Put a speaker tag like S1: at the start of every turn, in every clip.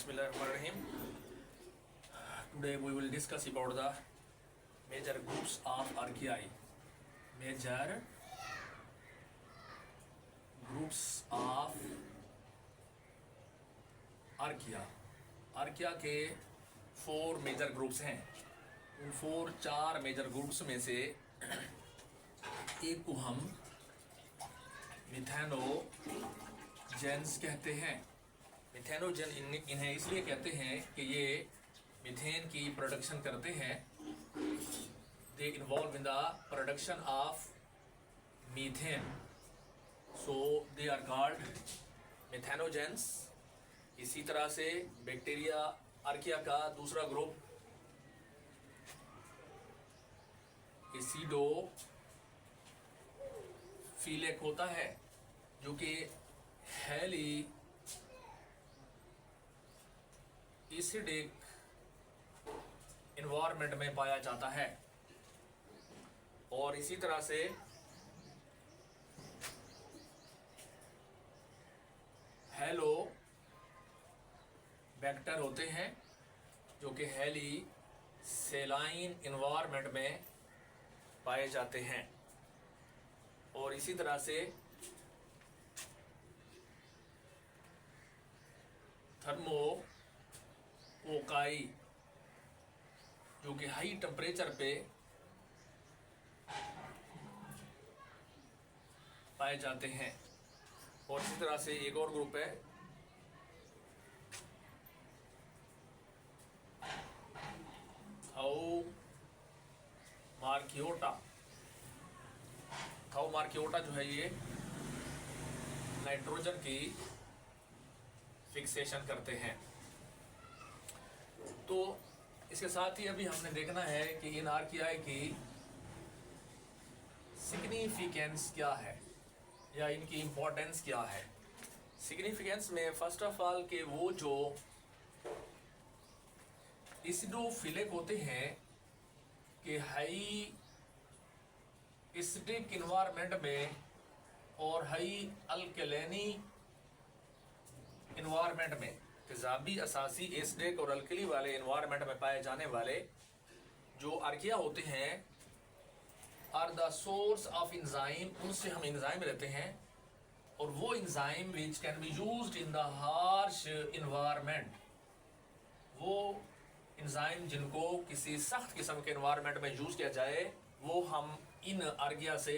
S1: Bismillahirrahmanirrahim. Today we will discuss about the major groups of archaea. Major groups of archaea. archaea के 4 major groups हैं. उन 4 major groups में से एक को हम मिथेनोजेंस कहते हैं. मिथेनोजन इन्हें इसलिए कहते हैं कि ये मीथेन की प्रोडक्शन करते हैं. They involve in the production of methane, so they are called methanogens. इसी तरह से बैक्टीरिया आर्किया का दूसरा ग्रुप एसिडोफिलिक होता है, जो कि हैली एसिडिक इन्वायरमेंट में पाया जाता है. और इसी तरह से हेलो बैक्टर होते हैं, जो कि हैली सेलाइन इन्वायरमेंट में पाए जाते हैं. और इसी तरह से थर्मोकोकाई, जो कि हाई टेम्परेचर पे पाए जाते हैं. और इसी तरह से एक और ग्रुप है थाउमार्कियोटा. थाउमार्कियोटा जो है ये नाइट्रोजन की फिक्सेशन करते हैं. तो इसके साथ ही अभी हमने देखना है कि इन आर्कियाई की सिग्निफिकेंस क्या है या इनकी इम्पोर्टेंस क्या है. सिग्निफिकेंस में फर्स्ट ऑफ ऑल के वो जो एसिडोफिलिक होते हैं कि हाई एसिडिक इन्वायरमेंट में और हाई अल्कलेनी इन्वायरमेंट में, तेजाबी असासी एसिडिक और अल्कली वाले इन्वायरमेंट में पाए जाने वाले जो आर्किया होते हैं are the source of enzyme. उनसे हम इंजाइम लेते हैं, और वो enzyme which can be used in the harsh environment. वो इंजाइम जिनको किसी सख्त किस्म के इन्वायरमेंट में यूज किया जाए, वो हम इन आर्किया से,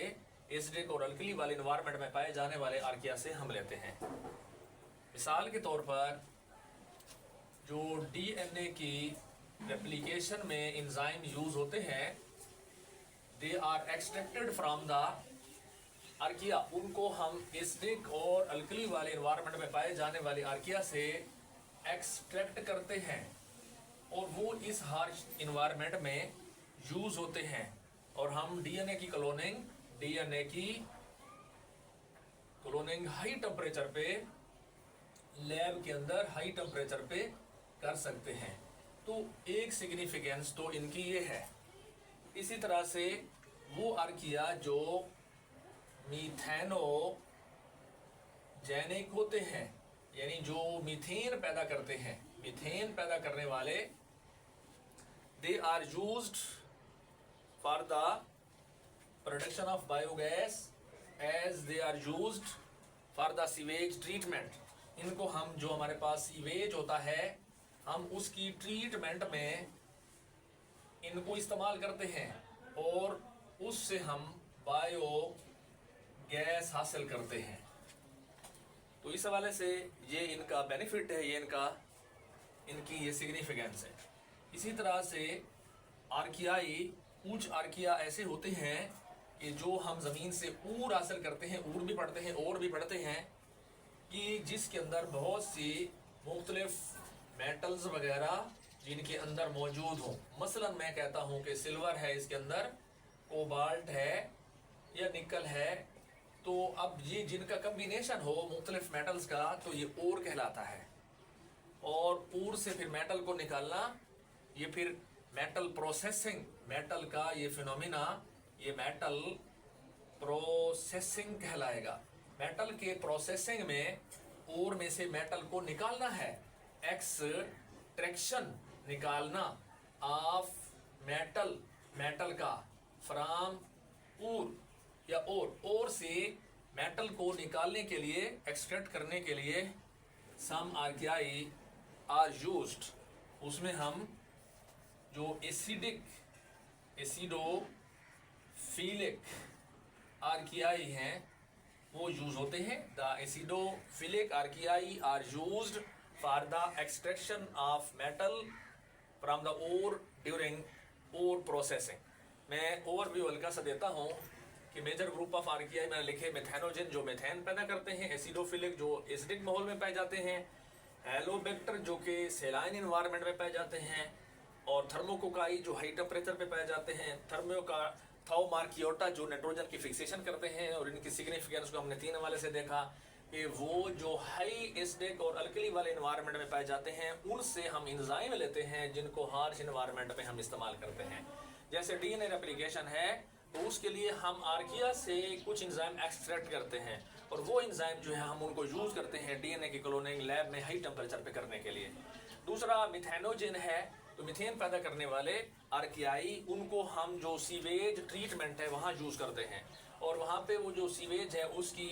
S1: एसिडिक और अल्कली वाले इन्वायरमेंट में पाए जाने वाले आर्किया से हम लेते हैं. मिसाल के तौर पर जो डीएनए की रेप्लिकेशन में इंजाइम यूज होते हैं, they are extracted from the archaea. उनको हम एसिडिक और अल्कली वाले इन्वायरमेंट में पाए जाने वाले आर्किया से एक्सट्रैक्ट करते हैं, और वो इस हार्श इन्वायरमेंट में यूज होते हैं. और हम डीएनए की क्लोनिंग हाई टेम्परेचर पे, लैब के अंदर हाई टेम्परेचर पे कर सकते हैं. तो एक सिग्निफिकेंस तो इनकी ये है. इसी तरह से वो आर्किया जो मीथेनोजेनिक होते हैं, यानी जो मीथेन पैदा करते हैं, मीथेन पैदा करने वाले, they are used for the production of biogas as they are used for the sewage treatment. इनको हम, जो हमारे पास सीवेज होता है, हम उसकी ट्रीटमेंट में इनको इस्तेमाल करते हैं, और उससे हम बायो गैस हासिल करते हैं. तो इस हवाले से ये इनका बेनिफिट है, ये इनकी ये सिग्निफिकेंस है. इसी तरह से आर्कियाई, कुछ आर्किया ऐसे होते हैं कि जो हम ज़मीन से ऊर हासिल करते हैं, ऊर भी पढ़ते हैं और भी पढ़ते हैं, कि जिसके अंदर बहुत सी मुख्तलिफ मेटल्स वगैरह जिनके अंदर मौजूद हों. मसलन मैं कहता हूँ कि सिल्वर है, इसके अंदर कोबाल्ट है या निकल है. तो अब ये जिनका कम्बिनेशन हो मुख्तलिफ मेटल्स का, तो ये ओर कहलाता है. और ओर से फिर मेटल को निकालना, ये फिर मेटल प्रोसेसिंग, मेटल का ये फिनोमिना, ये मेटल प्रोसेसिंग कहलाएगा. मेटल के प्रोसेसिंग में ओर में से मेटल को निकालना है, एक्सट्रैक्शन निकालना ऑफ मेटल का फ्रॉम ऊर या ओर से मेटल को निकालने के लिए, एक्सट्रैक्ट करने के लिए सम आर्कियाई आर यूज्ड, उसमें हम जो एसिडोफिलिक आर्कियाई हैं वो यूज होते हैं। The acidophilic archaea are used for the extraction of metal from the ore during ore processing. मैं ओवरव्यू हल्का सा देता हूँ कि मेजर ग्रुप ऑफ आर्कियाई मैंने लिखे, मेथेनोजन जो मेथेन पैदा करते हैं, एसिडोफिलिक जो एसिडिक माहौल में पाए जाते हैं, हेलोबैक्टर जो कि सेलाइन इन्वायरमेंट में पाए जाते हैं, और थर्मोकोकाई जो हाई टेम्परेचर पे पाए जाते हैं, थाओमार्कियोटा जो नाइट्रोजन की फिक्सेशन करते हैं। और इनकी सिग्निफिकेंस को हमने 3 हवाले से देखा कि वो जो हाई एसिडिक और अल्कली वाले इन्वायरमेंट में पाए जाते हैं उनसे हम एंजाइम लेते हैं जिनको हार्श इन्वायरमेंट में हम इस्तेमाल करते हैं। जैसे डीएनए रेप्लिकेशन है तो उसके लिए हम आर्किया से कुछ एंजाइम एक्सट्रैक्ट करते हैं, और वो एंजाइम जो है हम उनको यूज करते हैं डीएनए की क्लोनिंग लैब में हाई टेम्परेचर पे करने के लिए। दूसरा मिथेनोजन है, तो मिथेन पैदा करने वाले आर्कियाई उनको हम जो सीवेज ट्रीटमेंट है वहाँ यूज करते हैं, और वहाँ पे वो जो सीवेज है उसकी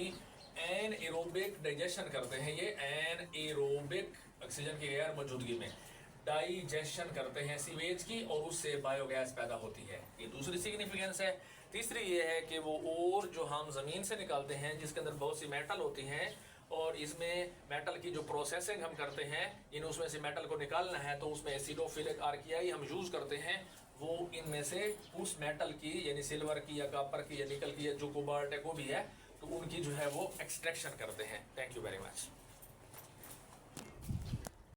S1: एनएरोबिक डाइजेशन करते हैं। ये एनएरोबिक ऑक्सीजन की गैर मौजूदगी में डाइजेशन करते हैं सीवेज की, और उससे बायोगैस पैदा होती है। ये दूसरी सिग्निफिकेंस है। तीसरी ये है कि वो और जो हम ज़मीन से निकालते हैं जिसके अंदर बहुत सी मेटल होती हैं, और इसमें मेटल की जो प्रोसेसिंग हम करते हैं, उसमें से मेटल को निकालना है तो उसमें एसिडोफिलिक आर्कियाई हम यूज़ करते हैं। वो इनमें से उस मेटल की यानी सिल्वर की या कॉपर की या निकल की या जो कोबाल्ट है वो भी है, तो उनकी जो है वो एक्सट्रैक्शन करते हैं। Thank you very much.